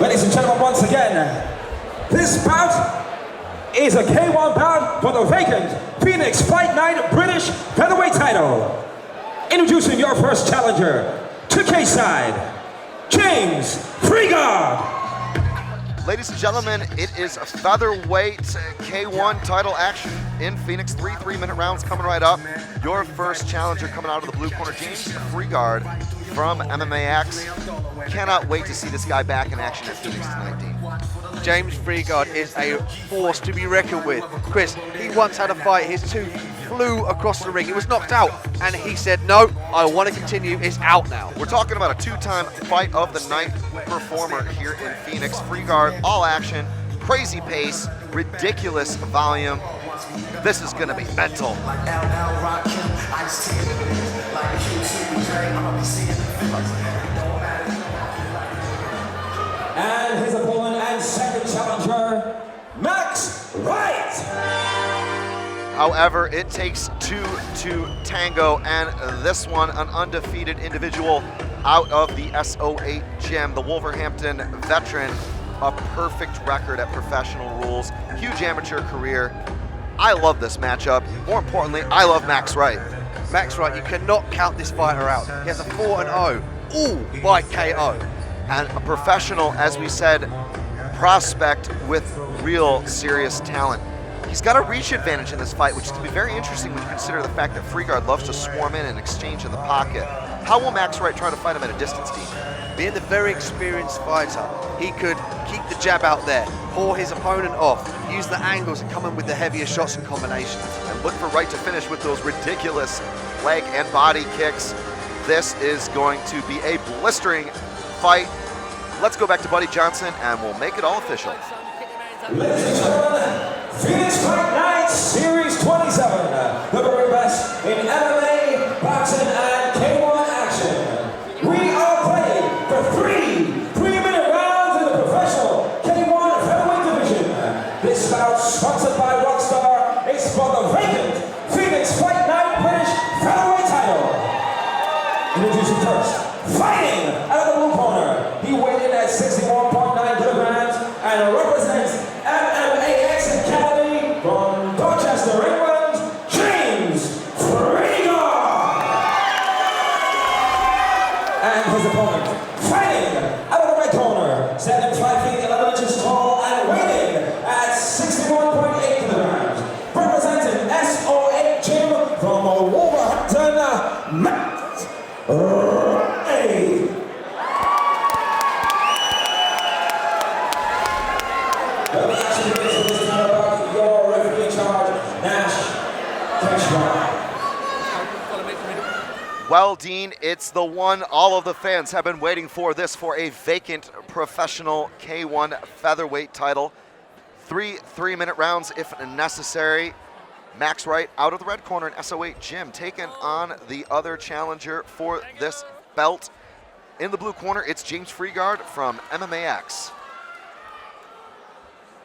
Ladies and gentlemen, once again, this bout is a K1 bout for the vacant Phoenix Fight Night British Featherweight title. Introducing your first challenger, to K-side, James Freegard. Ladies and gentlemen, it is a featherweight K1 title action in Phoenix. 3 3-minute rounds coming right up. Your first challenger coming out of the blue corner, James Freegard from MMAX. Cannot wait to see this guy back in action at Phoenix tonight, Dean. James Freegard is a force to be reckoned with. Chris, he once had a fight, his tooth flew across the ring, he was knocked out, and he said, no, I want to continue, it's out now. We're talking about a two-time fight of the night performer here in Phoenix. Freegard, all action, crazy pace, ridiculous volume. This is gonna be mental. And his opponent and second challenger, Max Wright. However, it takes two to tango, and this one, an undefeated individual out of the SO8 gym, the Wolverhampton veteran, a perfect record at professional rules, huge amateur career. I love this matchup. More importantly, I love Max Wright. Max Wright, you cannot count this fighter out. He has a 4-0, all by KO. And a professional, as we said, prospect with real serious talent. He's got a reach advantage in this fight, which is going to be very interesting when you consider the fact that Freegard loves to swarm in and exchange in the pocket. How will Max Wright try to fight him at a distance, Dean? Being the very experienced fighter, he could keep the jab out there, pour his opponent off, use the angles and come in with the heavier shots and combinations. And look for Wright to finish with those ridiculous leg and body kicks. This is going to be a blistering fight. Let's go back to Buddy Johnson and we'll make it all official. Ladies and gentlemen, Phoenix Fight Night Series 27, the very best in MMA, boxing, and K1 action. We are playing for 3-minute rounds in the professional K1 featherweight division. This bout, sponsored by Rockstar, is for the vacant Phoenix Fight Night British featherweight title. Introducing first, fighting out of the blue corner. He weighed in at 61.9 kilograms and represents MMAX Academy from Dorchester, England, James Freegard. And his opponent, fighting out of the red corner, standing 5 feet 11 inches tall and weighing at 61.8 kilograms, representing SO8 gym from Wolverhampton, Max Wright. Well, Dean, it's the one all of the fans have been waiting for, this for a vacant professional K1 featherweight title. 3-minute rounds if necessary. Max Wright out of the red corner in SO8 gym, taking on the other challenger for this belt. In the blue corner, it's James Freegard from MMAX.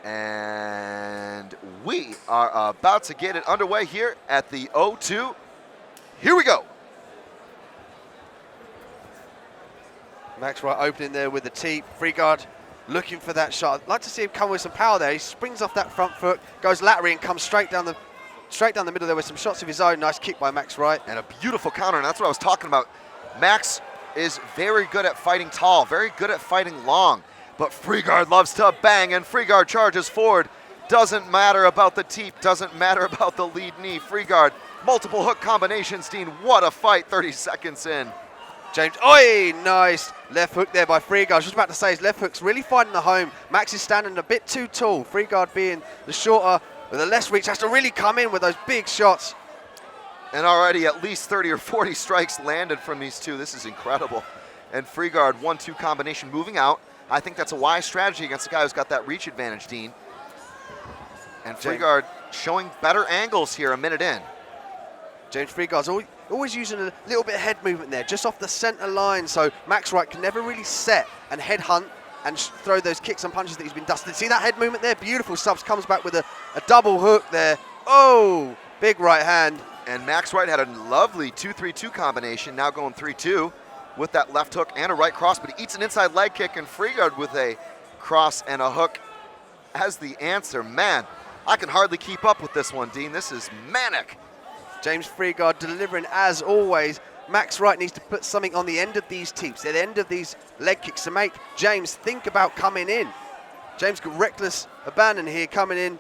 And we are about to get it underway here at the O2. Here we go. Max Wright opening there with the tee. Freegard looking for that shot. I'd like to see him come with some power there. He springs off that front foot, goes laterally and comes straight down the middle there with some shots of his own. Nice kick by Max Wright. And a beautiful counter, and that's what I was talking about. Max is very good at fighting tall, very good at fighting long, but Freegard loves to bang, and Freegard charges forward. Doesn't matter about the teep, doesn't matter about the lead knee. Freegard, multiple hook combinations, Dean. What a fight 30 seconds in. James, oi, nice left hook there by Freegard. I was just about to say, his left hook's really finding the home. Max is standing a bit too tall. Freegard being the shorter with the less reach has to really come in with those big shots. And already at least 30 or 40 strikes landed from these two. This is incredible. And Freegard 1-2 combination moving out. I think that's a wise strategy against a guy who's got that reach advantage, Dean. And Freegard showing better angles here a minute in. James Freegard's always using a little bit of head movement there, just off the center line, so Max Wright can never really set and head hunt and throw those kicks and punches that he's been dusted. See that head movement there? Beautiful. Subs comes back with a double hook there. Oh, big right hand. And Max Wright had a lovely 2-3-2 combination, now going 3-2 with that left hook and a right cross, but he eats an inside leg kick, and Freegard with a cross, and a hook as the answer. Man, I can hardly keep up with this one, Dean. This is manic. James Freegard delivering as always. Max Wright needs to put something on the end of these teeps, at the end of these leg kicks to make James think about coming in. James got reckless abandon here coming in.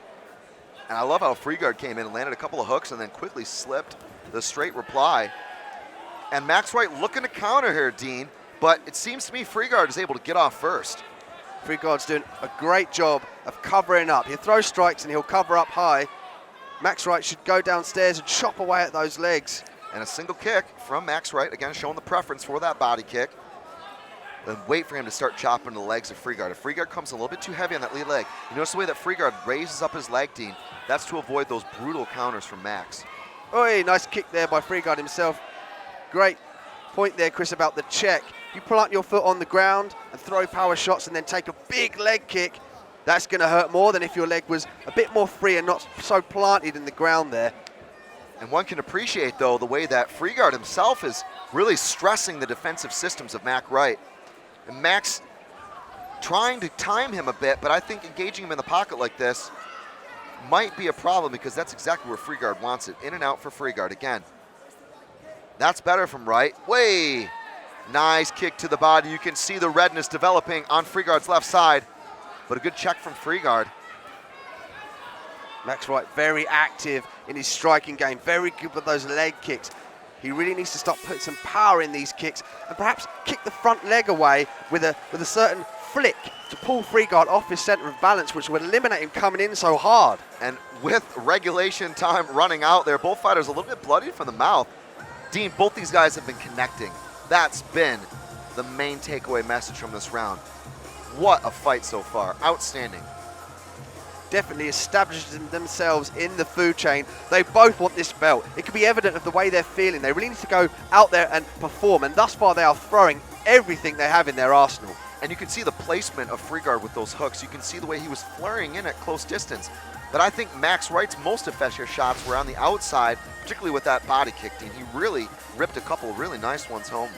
And I love how Freegard came in and landed a couple of hooks and then quickly slipped the straight reply. And Max Wright looking to counter here, Dean, but it seems to me Freegard is able to get off first. Freegard's doing a great job of covering up. He'll throw strikes and he'll cover up high. Max Wright should go downstairs and chop away at those legs. And a single kick from Max Wright, again showing the preference for that body kick. Then wait for him to start chopping the legs of Freegard. If Freegard comes a little bit too heavy on that lead leg, you notice the way that Freegard raises up his leg, Dean, that's to avoid those brutal counters from Max. Oh, nice kick there by Freegard himself. Great point there, Chris, about the check. You plant your foot on the ground and throw power shots and then take a big leg kick, that's going to hurt more than if your leg was a bit more free and not so planted in the ground there. And one can appreciate, though, the way that Freegard himself is really stressing the defensive systems of Max Wright. And Max trying to time him a bit, but I think engaging him in the pocket like this might be a problem because that's exactly where Freegard wants it. In and out for Freegard again. That's better from Wright. Way! Nice kick to the body. You can see the redness developing on Freegard's left side, but a good check from Freegard. Max Wright very active in his striking game, very good with those leg kicks. He really needs to start putting some power in these kicks and perhaps kick the front leg away with a certain flick to pull Freegard off his center of balance, which would eliminate him coming in so hard. And with regulation time running out there, both fighters a little bit bloodied from the mouth. Dean, both these guys have been connecting. That's been the main takeaway message from this round. What a fight so far. Outstanding. Definitely established themselves in the food chain. They both want this belt. It can be evident of the way they're feeling. They really need to go out there and perform, and thus far they are throwing everything they have in their arsenal. And you can see the placement of Freegard with those hooks. You can see the way he was flurrying in at close distance. But I think Max Wright's most effective shots were on the outside, particularly with that body kick, Dean. He really ripped a couple of really nice ones home.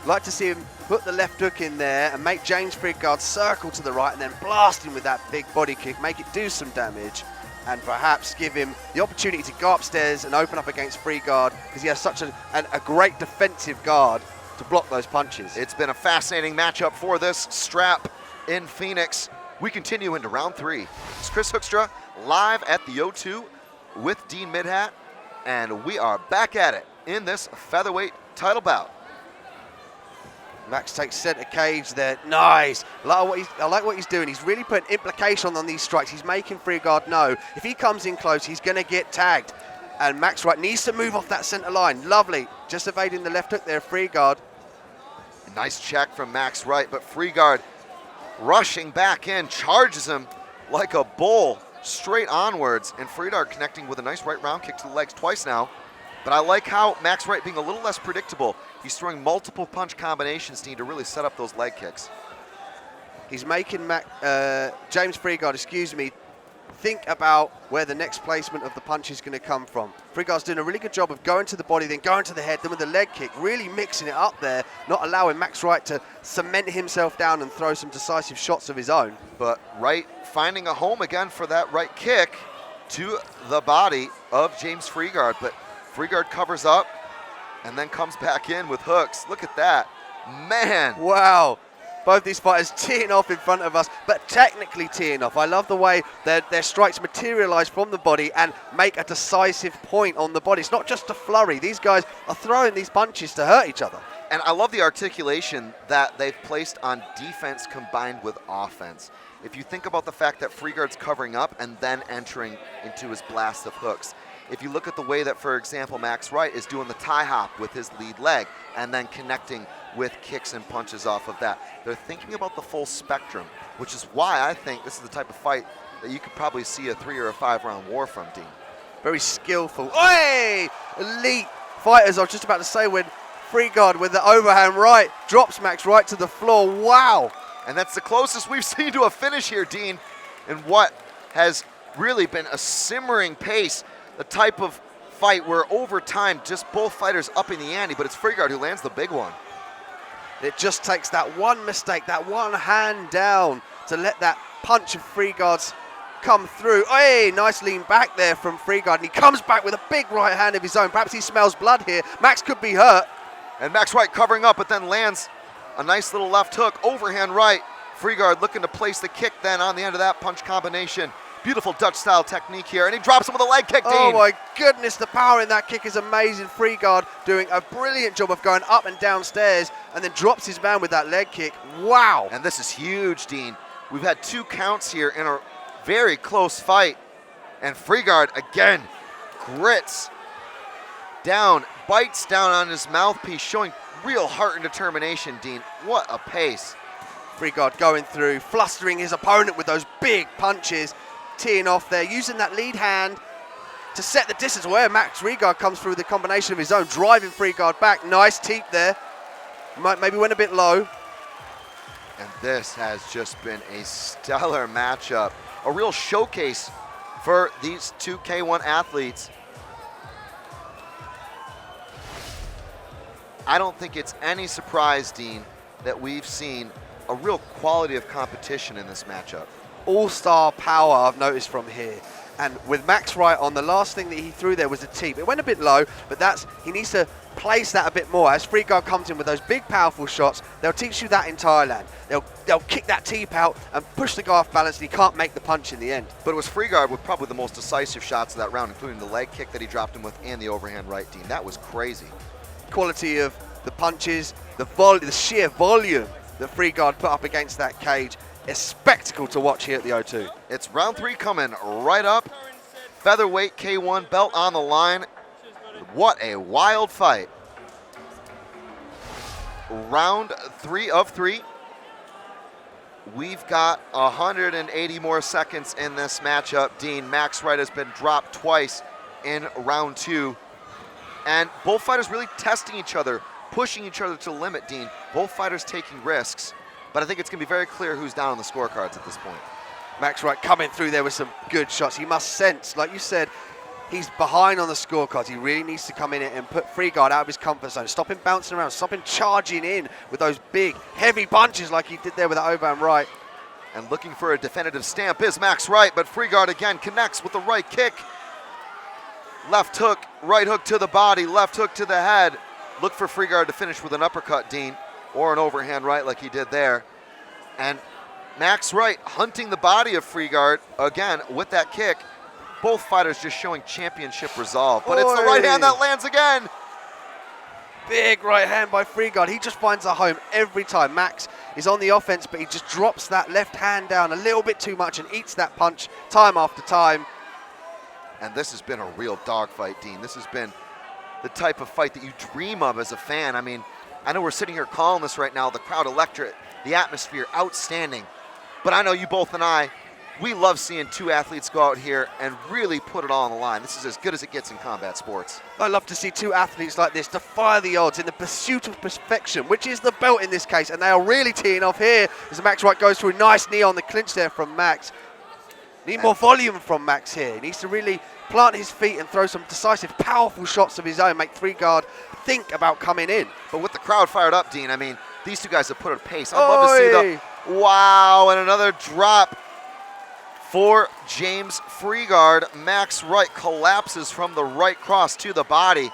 Like to see him put the left hook in there and make James Freegard circle to the right and then blast him with that big body kick, make it do some damage, and perhaps give him the opportunity to go upstairs and open up against Freegard because he has such a great defensive guard to block those punches. It's been a fascinating matchup for this strap in Phoenix. We continue into round 3. It's Chris Hoekstra live at the O2 with Dean Midhat, and we are back at it in this featherweight title bout. Max takes center cage there. Nice. I like what he's doing. He's really putting implication on these strikes. He's making Freegard know if he comes in close, he's going to get tagged. And Max Wright needs to move off that center line. Lovely. Just evading the left hook there, Freegard. Nice check from Max Wright, but Freegard rushing back in, charges him like a bull straight onwards. And Freegard connecting with a nice right round kick to the legs twice now. But I like how Max Wright being a little less predictable. He's throwing multiple punch combinations to really set up those leg kicks. He's making James Freegard, think about where the next placement of the punch is going to come from. Freegard's doing a really good job of going to the body, then going to the head, then with the leg kick, really mixing it up there, not allowing Max Wright to cement himself down and throw some decisive shots of his own. But Wright finding a home again for that right kick to the body of James Freegard. But Freegard covers up and then comes back in with hooks. Look at that. Man. Wow. Both these fighters teeing off in front of us, but technically teeing off. I love the way their strikes materialize from the body and make a decisive point on the body. It's not just a flurry. These guys are throwing these punches to hurt each other. And I love the articulation that they've placed on defense combined with offense. If you think about the fact that Freegard's covering up and then entering into his blast of hooks. If you look at the way that, for example, Max Wright is doing the tie hop with his lead leg and then connecting with kicks and punches off of that. They're thinking about the full spectrum, which is why I think this is the type of fight that you could probably see a 3 or a 5 round war from, Dean. Very skillful. Hey! Elite fighters, I was just about to say, when Freegard with the overhand right drops Max Wright to the floor. Wow! And that's the closest we've seen to a finish here, Dean, in what has really been a simmering pace. The type of fight where over time, just both fighters upping the ante, but it's Freegard who lands the big one. It just takes that one mistake, that one hand down to let that punch of Freegard's come through. Hey, nice lean back there from Freegard, and he comes back with a big right hand of his own. Perhaps he smells blood here. Max could be hurt. And Max Wright covering up, but then lands a nice little left hook, overhand right. Freegard looking to place the kick then on the end of that punch combination. Beautiful Dutch-style technique here, and he drops him with a leg kick, Dean. Oh my goodness, the power in that kick is amazing. Freegard doing a brilliant job of going up and downstairs, and then drops his man with that leg kick. Wow. And this is huge, Dean. We've had 2 counts here in a very close fight, and Freegard again grits down, bites down on his mouthpiece, showing real heart and determination, Dean. What a pace. Freegard going through, flustering his opponent with those big punches, teeing off there, using that lead hand to set the distance where Max Freegard comes through with the combination of his own, driving Freegard back. Nice teep there. Maybe went a bit low. And this has just been a stellar matchup. A real showcase for these 2 K1 athletes. I don't think it's any surprise, Dean, that we've seen a real quality of competition in this matchup. All-star power I've noticed from here. And with Max Wright on, the last thing that he threw there was a teep. It went a bit low, but he needs to place that a bit more. As Freegard comes in with those big, powerful shots, they'll teach you that in Thailand. They'll kick that teep out and push the guy off balance, and he can't make the punch in the end. But it was Freegard with probably the most decisive shots of that round, including the leg kick that he dropped him with and the overhand right, Dean. That was crazy. Quality of the punches, the sheer volume that Freegard put up against that cage. A spectacle to watch here at the O2. It's round 3 coming right up. Featherweight K1 belt on the line. What a wild fight. Round 3 of 3. We've got 180 more seconds in this matchup. Dean, Max Wright has been dropped twice in round 2. And both fighters really testing each other, pushing each other to the limit, Dean. Both fighters taking risks. But I think it's going to be very clear who's down on the scorecards at this point. Max Wright coming through there with some good shots. He must sense, like you said, he's behind on the scorecards. He really needs to come in and put Freegard out of his comfort zone. Stop him bouncing around. Stop him charging in with those big, heavy punches like he did there with that overhand right. And looking for a definitive stamp is Max Wright, but Freegard again connects with the right kick. Left hook, right hook to the body, left hook to the head. Look for Freegard to finish with an uppercut, Dean, or an overhand right like he did there. And Max Wright hunting the body of Freegard again with that kick. Both fighters just showing championship resolve, but it's the right hand that lands again. Big right hand by Freegard. He just finds a home every time. Max is on the offense, but he just drops that left hand down a little bit too much and eats that punch time after time. And this has been a real dogfight, Dean. This has been the type of fight that you dream of as a fan. I mean, I know we're sitting here calling this right now, the crowd electorate, the atmosphere, outstanding. But I know you both and I, we love seeing 2 athletes go out here and really put it all on the line. This is as good as it gets in combat sports. I love to see 2 athletes like this defy the odds in the pursuit of perfection, which is the belt in this case. And they are really teeing off here as Max Wright goes through a nice knee on the clinch there from Max. Need more volume from Max here. He needs to really plant his feet and throw some decisive, powerful shots of his own, make Freegard think about coming in. But with the crowd fired up, Dean, I mean, these 2 guys have put a pace. I'd love to see the, wow, and another drop for James Freegard. Max Wright collapses from the right cross to the body.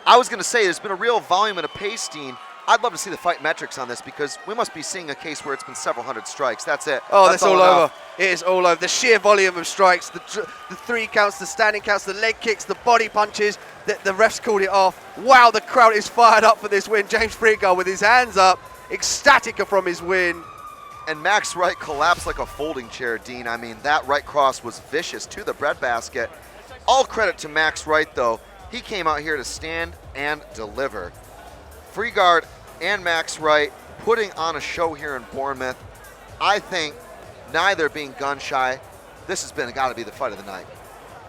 I was going to say there's been a real volume and a pace, Dean. I'd love to see the fight metrics on this because we must be seeing a case where it's been several hundred strikes. That's it. Oh, that's all over. It is all over. The sheer volume of strikes, the 3 counts, the standing counts, the leg kicks, the body punches, the refs called it off. Wow, the crowd is fired up for this win. James Freegard with his hands up, ecstatic from his win. And Max Wright collapsed like a folding chair, Dean. I mean, that right cross was vicious to the breadbasket. All credit to Max Wright, though. He came out here to stand and deliver. Freegard and Max Wright putting on a show here in Bournemouth. I think neither being gun shy. This has got to be the fight of the night.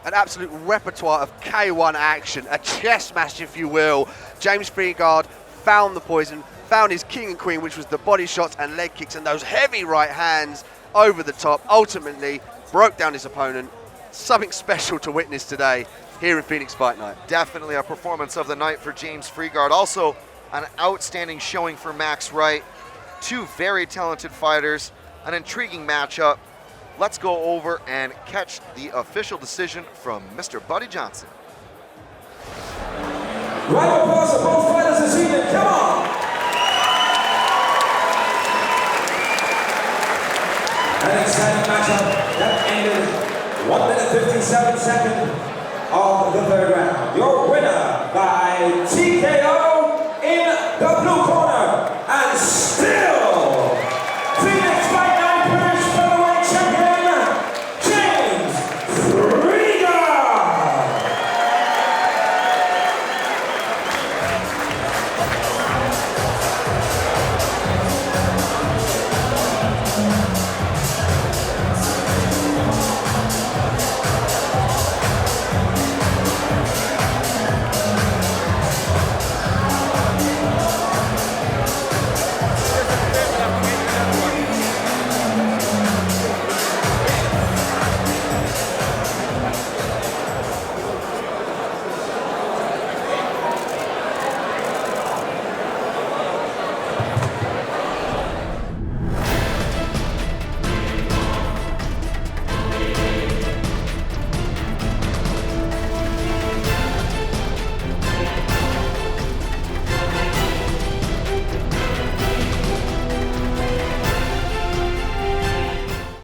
An absolute repertoire of K1 action, a chess match, if you will. James Freegard found the poison, found his king and queen, which was the body shots and leg kicks and those heavy right hands over the top. Ultimately, broke down his opponent. Something special to witness today here in Phoenix Fight Night. Definitely a performance of the night for James Freegard. Also, an outstanding showing for Max Wright. 2 very talented fighters. an intriguing matchup. Let's go over and catch the official decision from Mr. Buddy Johnson. Round of applause for both fighters this evening. Come on! An exciting matchup that ended 1 minute 57 seconds of the third round. Your winner by TKO in the blue corner and still